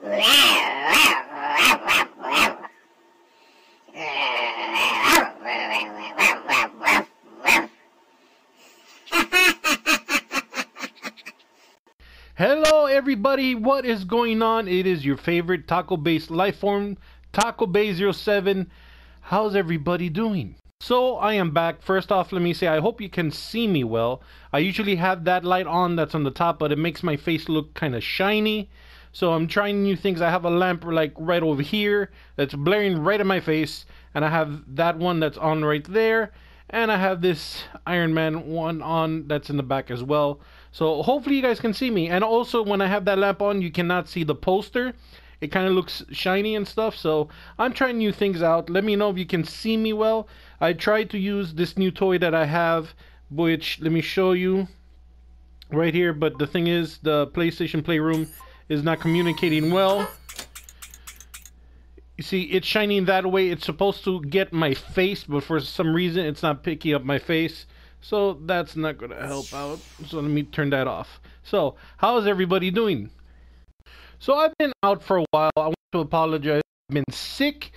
Hello everybody, what is going on? It is your favorite taco-based life form, TacoBay07. How's everybody doing? So I am back. First off, let me say I hope you can see me well. I usually have that light on that's on the top, but it makes my face look kind of shiny. So I'm trying new things. I have a lamp like right over here that's blaring right in my face, and I have that one that's on right there, and I have this Iron Man one on that's in the back as well. So hopefully you guys can see me. And also when I have that lamp on, you cannot see the poster. It kind of looks shiny and stuff. So I'm trying new things out. Let me know if you can see me well. I tried to use this new toy that I have, which let me show you right here. But the thing is, the PlayStation Playroom is not communicating well. You see, it's shining that way. It's supposed to get my face, but for some reason it's not picking up my face. So that's not going to help out. So let me turn that off. So how is everybody doing? So I've been out for a while. I want to apologize. I've been sick.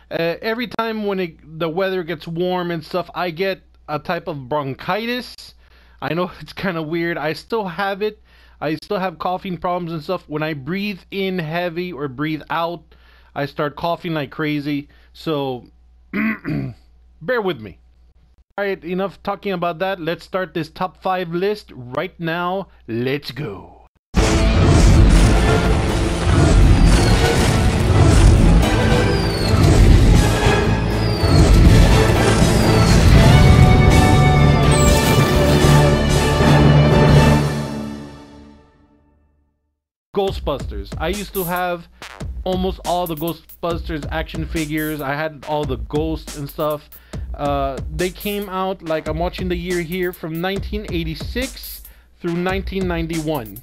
Every time when the weather gets warm and stuff, I get a type of bronchitis. I know it's kind of weird. I still have it. I still have coughing problems and stuff. When I breathe in heavy or breathe out, I start coughing like crazy. So bear with me. Alright, enough talking about that. Let's start this top 5 list right now. Let's go. Ghostbusters. I used to have almost all the Ghostbusters action figures. I had all the ghosts and stuff. They came out, like I'm watching the year here, from 1986 through 1991.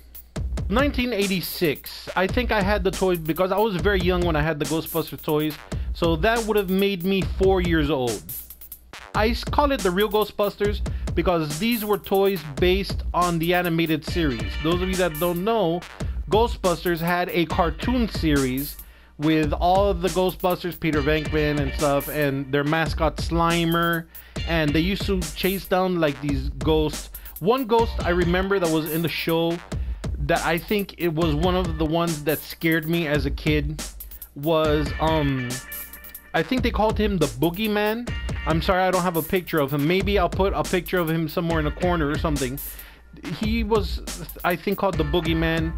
1986, I think I had the toys because I was very young when I had the Ghostbusters toys, so that would have made me 4 years old. I call it the real Ghostbusters because these were toys based on the animated series. Those of you that don't know, Ghostbusters had a cartoon series with all of the Ghostbusters, Peter Venkman and stuff, and their mascot Slimer, and they used to chase down like these ghosts. One ghost I remember that was in the show that I think it was one of the ones that scared me as a kid was I think they called him the Boogeyman. I'm sorry I don't have a picture of him. Maybe I'll put a picture of him somewhere in a corner or something. He was, I think, called the Boogeyman.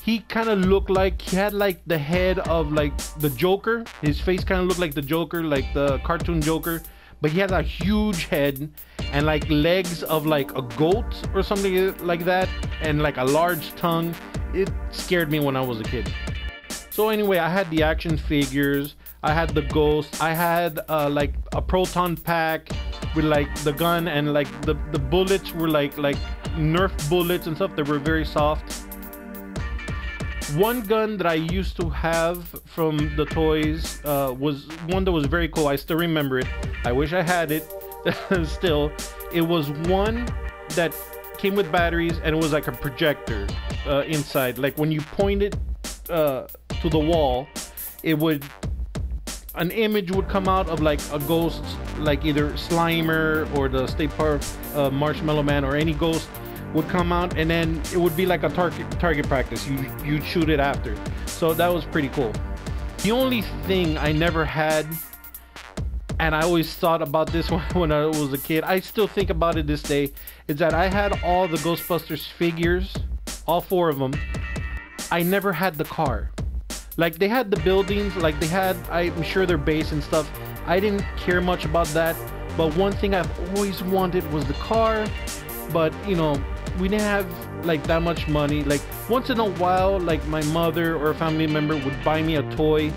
He kind of looked like he had like the head of like the Joker. His face kind of looked like the Joker, like the cartoon Joker, but he had a huge head and like legs of like a goat or something like that, and like a large tongue. It scared me when I was a kid. So anyway, I had the action figures, I had the ghost, I had like a proton pack with like the gun, and like the bullets were like Nerf bullets and stuff that were very soft. One gun that I used to have from the toys was one that was very cool. I still remember it. I wish I had it still. It was one that came with batteries, and it was like a projector inside. Like when you point it to the wall, an image would come out of like a ghost, like either Slimer or the Stay Puft Marshmallow Man, or any ghost would come out, and then it would be like a target practice. You'd shoot it after. So that was pretty cool. The only thing I never had, and I always thought about this one when I was a kid, I still think about it this day, is that I had all the Ghostbusters figures, all 4 of them. I never had the car. Like they had the buildings, like they had, I'm sure, their base and stuff. I didn't care much about that, but one thing I've always wanted was the car. But you know, we didn't have like that much money. Like once in a while, like my mother or a family member would buy me a toy,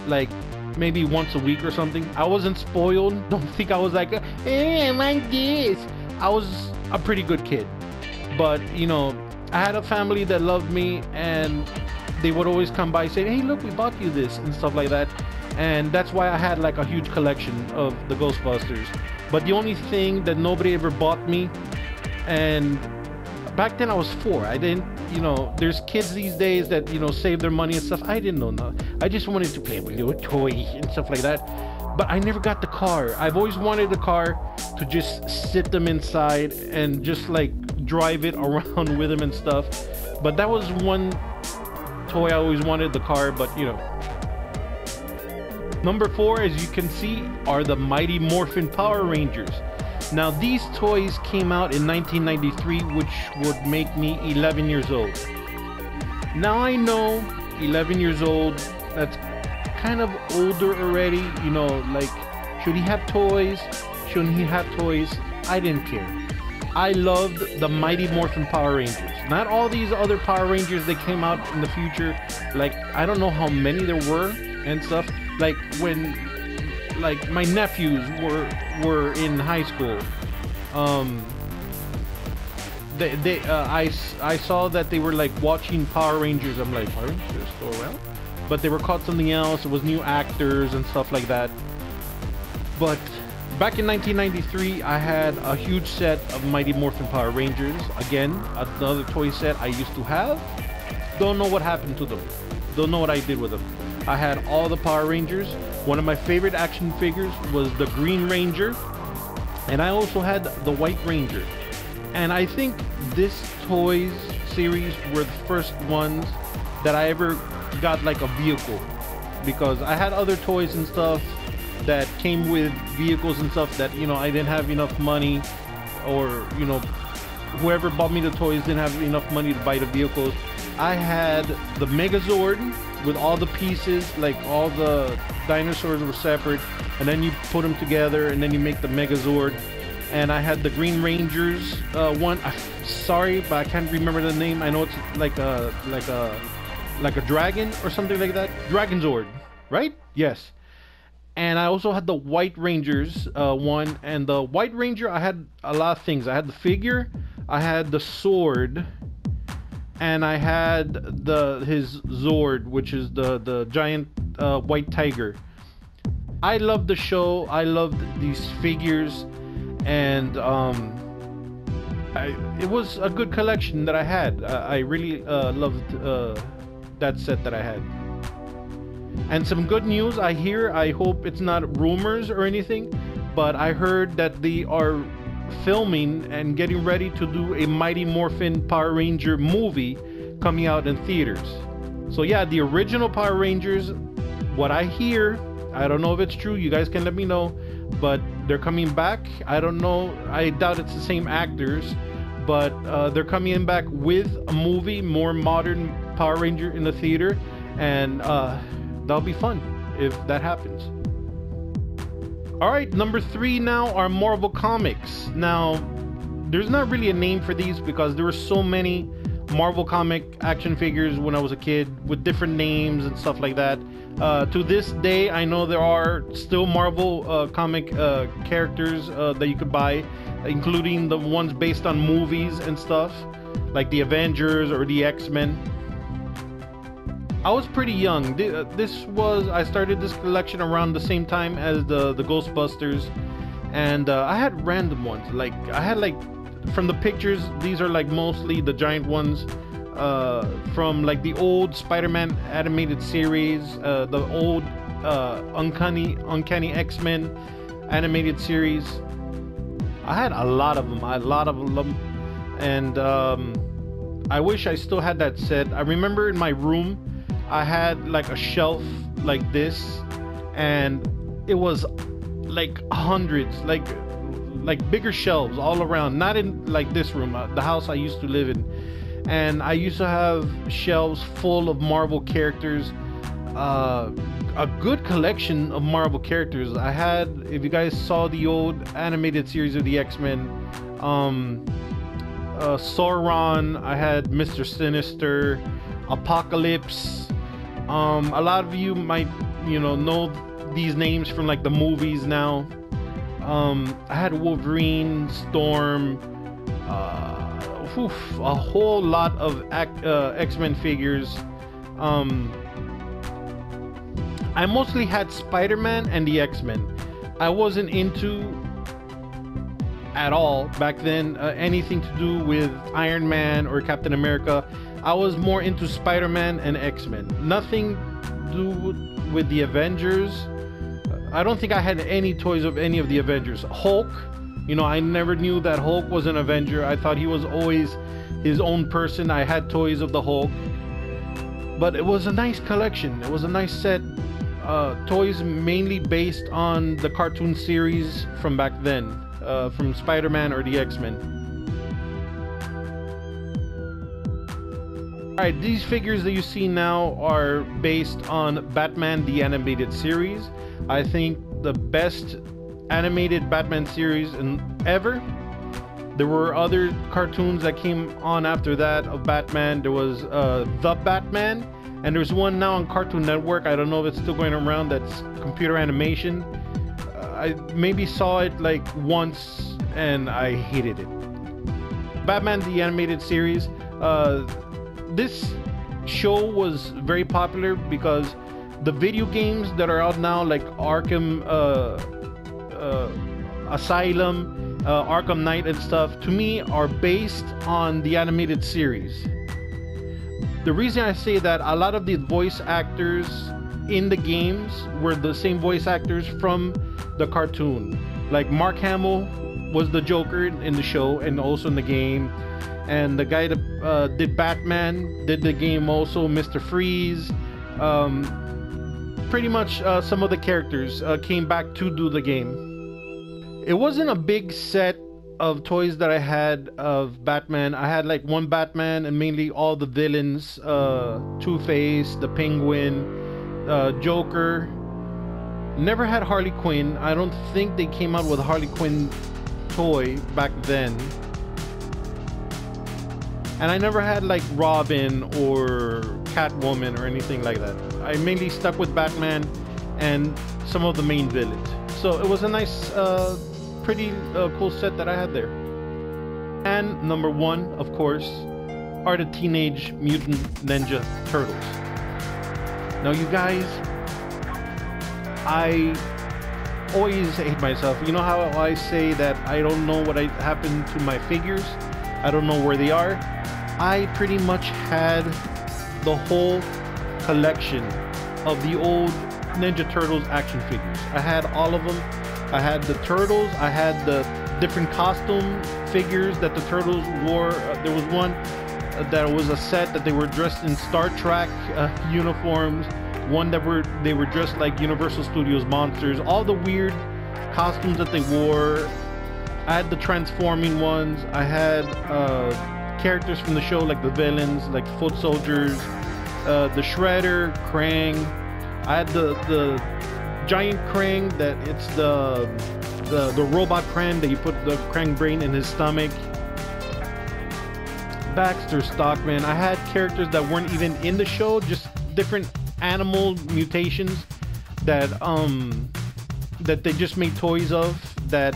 like maybe once a week or something. I wasn't spoiled. Don't think I was like, I want this. I was a pretty good kid. But you know, I had a family that loved me, and they would always come by and say, hey look, we bought you this and stuff like that. And that's why I had like a huge collection of the Ghostbusters. But the only thing that nobody ever bought me, and back then I was 4. I didn't, you know, there's kids these days that, you know, save their money and stuff. I didn't know nothing. I just wanted to play with little toys and stuff like that. But I never got the car. I've always wanted a car to just sit them inside and just like drive it around with them and stuff. But that was one toy I always wanted, the car, but you know. Number 4, as you can see, are the Mighty Morphin Power Rangers. Now these toys came out in 1993, which would make me 11 years old. Now I know 11 years old, that's kind of older already, you know, like, should he have toys? Shouldn't he have toys? I didn't care. I loved the Mighty Morphin Power Rangers. Not all these other Power Rangers that came out in the future. Like, I don't know how many there were and stuff. Like when, like my nephews were in high school. I saw that they were like watching Power Rangers. I'm like, Power Rangers are still around? But they were called something else. It was new actors and stuff like that. But back in 1993, I had a huge set of Mighty Morphin Power Rangers. Again, another toy set I used to have. Don't know what happened to them. Don't know what I did with them. I had all the Power Rangers. One of my favorite action figures was the Green Ranger. And I also had the White Ranger. And I think this toys series were the first ones that I ever got like a vehicle. Because I had other toys and stuff that came with vehicles and stuff that, you know, I didn't have enough money, or, you know, whoever bought me the toys didn't have enough money to buy the vehicles. I had the Megazord with all the pieces, like all the dinosaurs were separate, and then you put them together and then you make the Megazord. And I had the Green Rangers one. Sorry, but I can't remember the name. I know it's like a dragon or something like that. Dragon Zord, right? Yes. And I also had the White Rangers one. And the White Ranger, I had a lot of things. I had the figure, I had the sword, and I had his Zord, which is the giant white tiger. I loved the show. I loved these figures, and it was a good collection that I had. I really loved that set that I had. And some good news I hear, I hope it's not rumors or anything, but I heard that they are filming and getting ready to do a Mighty Morphin Power Ranger movie coming out in theaters. So yeah, the original Power Rangers, what I hear, I don't know if it's true, you guys can let me know, but they're coming back. I don't know, I doubt it's the same actors, but they're coming back with a movie, more modern Power Ranger in the theater, and that'll be fun if that happens. All right, number 3 now are Marvel Comics. Now, there's not really a name for these because there were so many Marvel comic action figures when I was a kid with different names and stuff like that. To this day, I know there are still Marvel comic characters that you could buy, including the ones based on movies and stuff, like the Avengers or the X-Men. I was pretty young. I started this collection around the same time as the Ghostbusters, and I had random ones. Like I had like, from the pictures, these are like mostly the giant ones from like the old Spider-Man animated series, the old Uncanny X-Men animated series. I had a lot of them, and I wish I still had that set. I remember in my room I had like a shelf like this, and it was like hundreds, like bigger shelves all around, not in like this room, the house I used to live in. And I used to have shelves full of Marvel characters, a good collection of Marvel characters. I had, if you guys saw the old animated series of the X-Men, Sauron, I had Mr. Sinister, Apocalypse. A lot of you might, know these names from like the movies now. I had Wolverine, Storm, a whole lot of X-Men figures. I mostly had Spider-Man and the X-Men. I wasn't into at all back then. Anything to do with Iron Man or Captain America. I was more into Spider-Man and X-Men. Nothing to do with the Avengers. I don't think I had any toys of any of the Avengers. Hulk, you know, I never knew that Hulk was an Avenger. I thought he was always his own person. I had toys of the Hulk. But it was a nice collection. It was a nice set. Toys mainly based on the cartoon series from back then, from Spider-Man or the X-Men. Alright, these figures that you see now are based on Batman the Animated Series. I think the best animated Batman series ever. There were other cartoons that came on after that of Batman. There was The Batman. And there's one now on Cartoon Network. I don't know if it's still going around. That's computer animation. I maybe saw it like once and I hated it. Batman the Animated Series. This show was very popular because the video games that are out now, like Arkham Asylum, Arkham Knight and stuff, to me are based on the animated series. The reason I say that, a lot of the voice actors in the games were the same voice actors from the cartoon. Like Mark Hamill was the Joker in the show and also in the game. And the guy that did Batman did the game also, Mr. Freeze. Pretty much some of the characters came back to do the game. It wasn't a big set of toys that I had of Batman. I had like one Batman and mainly all the villains, Two-Face, the Penguin, Joker. Never had Harley Quinn. I don't think they came out with a Harley Quinn toy back then. And I never had like Robin or Catwoman or anything like that. I mainly stuck with Batman and some of the main villains. So it was a nice pretty cool set that I had there. And number one, of course, are the Teenage Mutant Ninja Turtles. Now you guys, I always hate myself. You know how I say that I don't know what happened to my figures? I don't know where they are. I pretty much had the whole collection of the old Ninja Turtles action figures. I had all of them. I had the Turtles, I had the different costume figures that the Turtles wore. There was one that was a set that they were dressed in Star Trek uniforms. One that they were dressed like Universal Studios monsters. All the weird costumes that they wore. I had the transforming ones. I had characters from the show like the villains, like Foot Soldiers, the Shredder, Krang. I had the giant Krang, that it's the robot Krang that you put the Krang brain in his stomach. Baxter Stockman. I had characters that weren't even in the show, just different animal mutations that that they just made toys of. That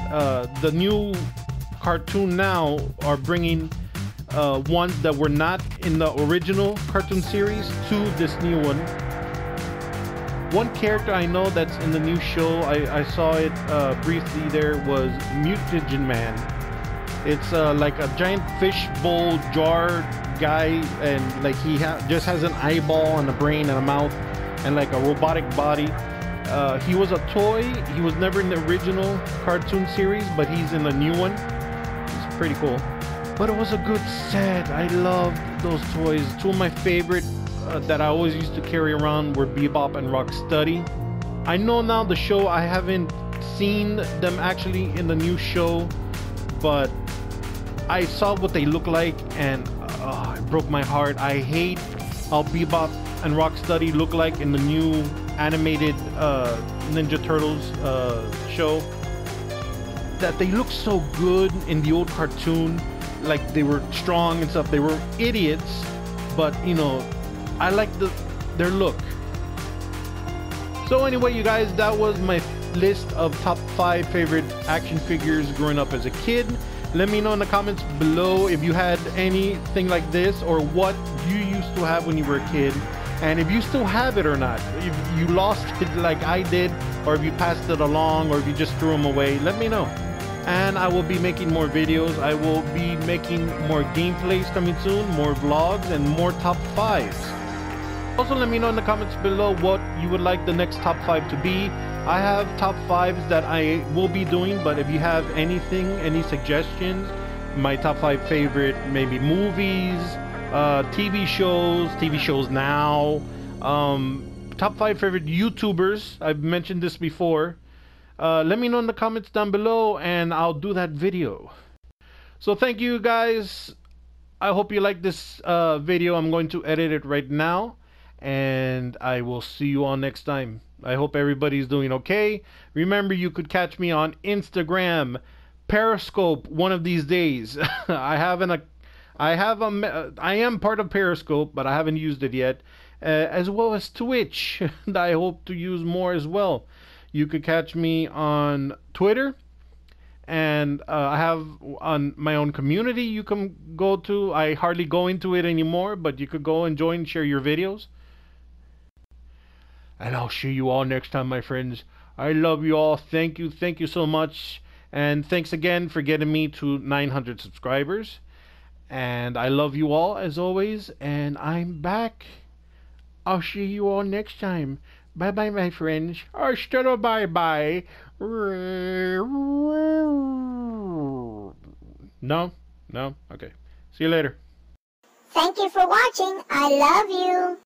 the new cartoon now are bringing ones that were not in the original cartoon series to this new one. One character I know that's in the new show, I saw it briefly there, was Mutagen Man. It's like a giant fish bowl jar guy, and like he just has an eyeball and a brain and a mouth and like a robotic body. He was a toy. He was never in the original cartoon series, but he's in the new one. It's pretty cool. But it was a good set. I loved those toys. Two of my favorite that I always used to carry around were Bebop and Rocksteady. I know now the show, I haven't seen them actually in the new show, but I saw what they look like and it broke my heart. I hate how Bebop and Rocksteady look like in the new animated Ninja Turtles show. That they look so good in the old cartoon, like they were strong and stuff. They were idiots, but you know, I like their look. So anyway, you guys, that was my list of top 5 favorite action figures growing up as a kid. Let me know in the comments below if you had anything like this, or what you used to have when you were a kid, and if you still have it or not. If you lost it like I did, or if you passed it along, or if you just threw them away, let me know. and I will be making more videos. I will be making more gameplays coming soon, more vlogs, and more top 5s. Also, let me know in the comments below what you would like the next top 5 to be. I have top 5s that I will be doing, but if you have anything, any suggestions, my top 5 favorite maybe movies, TV shows now, top 5 favorite YouTubers, I've mentioned this before. Let me know in the comments down below and I'll do that video. So thank you guys. I hope you like this video. I'm going to edit it right now and I will see you all next time. I hope everybody's doing okay. Remember, you could catch me on Instagram, Periscope one of these days. I am part of Periscope, but I haven't used it yet, as well as Twitch. I hope to use more as well. You could catch me on Twitter, and I have on my own community you can go to. I hardly go into it anymore, but you could go and join, share your videos. And I'll see you all next time, my friends. I love you all. Thank you so much. And thanks again for getting me to 900 subscribers. And I love you all as always. And I'm back. I'll see you all next time. Bye bye, my friends. Hasta la BYE BYE. No? Okay. See you later. Thank you for watching. I love you.